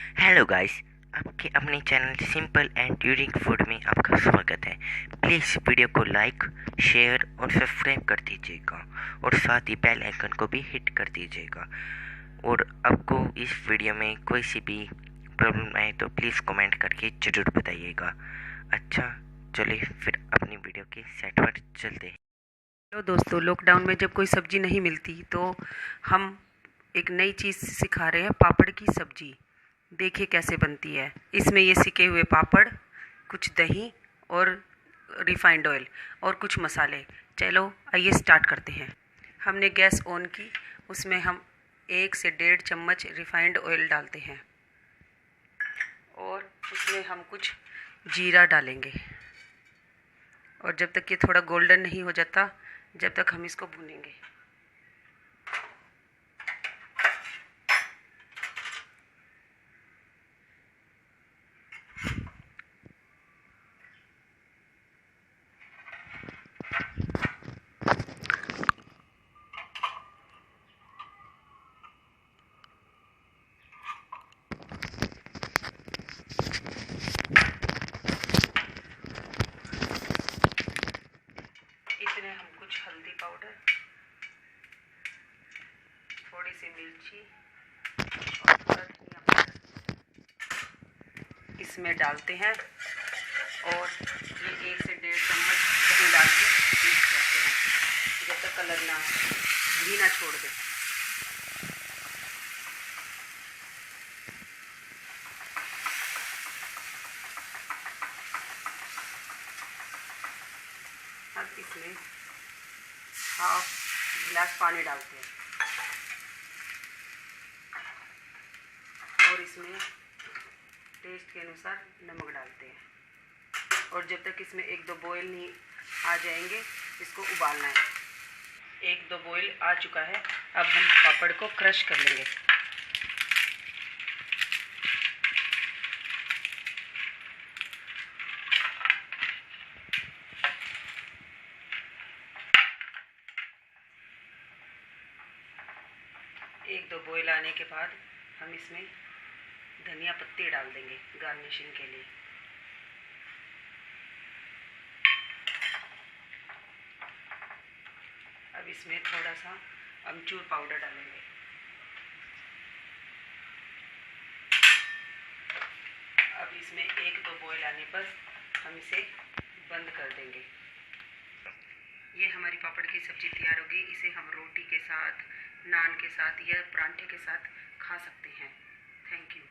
Hello guys, आपके अपने channel simple and unique food में आपका स्वागत है। प्लीज़ वीडियो को लाइक, शेयर और सब्सक्राइब कर दीजिएगा और साथ ही बेल आइकन को भी हिट कर दीजिएगा। और आपको इस वीडियो में कोई सी भी प्रॉब्लम आए तो प्लीज़ कमेंट करके ज़रूर बताइएगा। अच्छा, चलिए फिर अपनी वीडियो के सेट पर चलते हैं। हेलो दोस्तों, लॉकडाउन में जब कोई सब्जी नहीं मिलती तो हम एक नई चीज़ सिखा रहे हैं, पापड़ की सब्जी। देखिए कैसे बनती है। इसमें ये सिके हुए पापड़, कुछ दही और रिफाइंड ऑयल और कुछ मसाले। चलो आइए स्टार्ट करते हैं। हमने गैस ऑन की, उसमें हम 1 से 1.5 चम्मच रिफाइंड ऑयल डालते हैं और उसमें हम कुछ जीरा डालेंगे। और जब तक ये थोड़ा गोल्डन नहीं हो जाता, जब तक हम इसको भूनेंगे। इसमें हम कुछ हल्दी पाउडर, थोड़ी सी मिर्ची और थोड़ा धनिया पाउडर इसमें डालते हैं और ये 1 से 1.5 चम्मच दही डाल के मिक्स करते हैं जब तक कलर ना घी ना छोड़ दे। अब इसमें हाफ गिलास पानी डालते हैं और इसमें टेस्ट के अनुसार नमक डालते हैं। और जब तक इसमें 1-2 बॉयल नहीं आ जाएंगे, इसको उबालना है। 1-2 बॉयल आ चुका है। अब हम पापड़ को क्रश कर लेंगे। एक दो बॉयल आने के बाद हम इसमें धनिया पत्ती डाल देंगे गार्निशिंग के लिए। अब इसमें थोड़ा सा अमचूर पाउडर डालेंगे। अब इसमें 1-2 बॉयल आने पर हम इसे बंद कर देंगे। ये हमारी पापड़ की सब्ज़ी तैयार होगी। इसे हम रोटी के साथ, नान के साथ या परांठे के साथ खा सकते हैं। Thank you.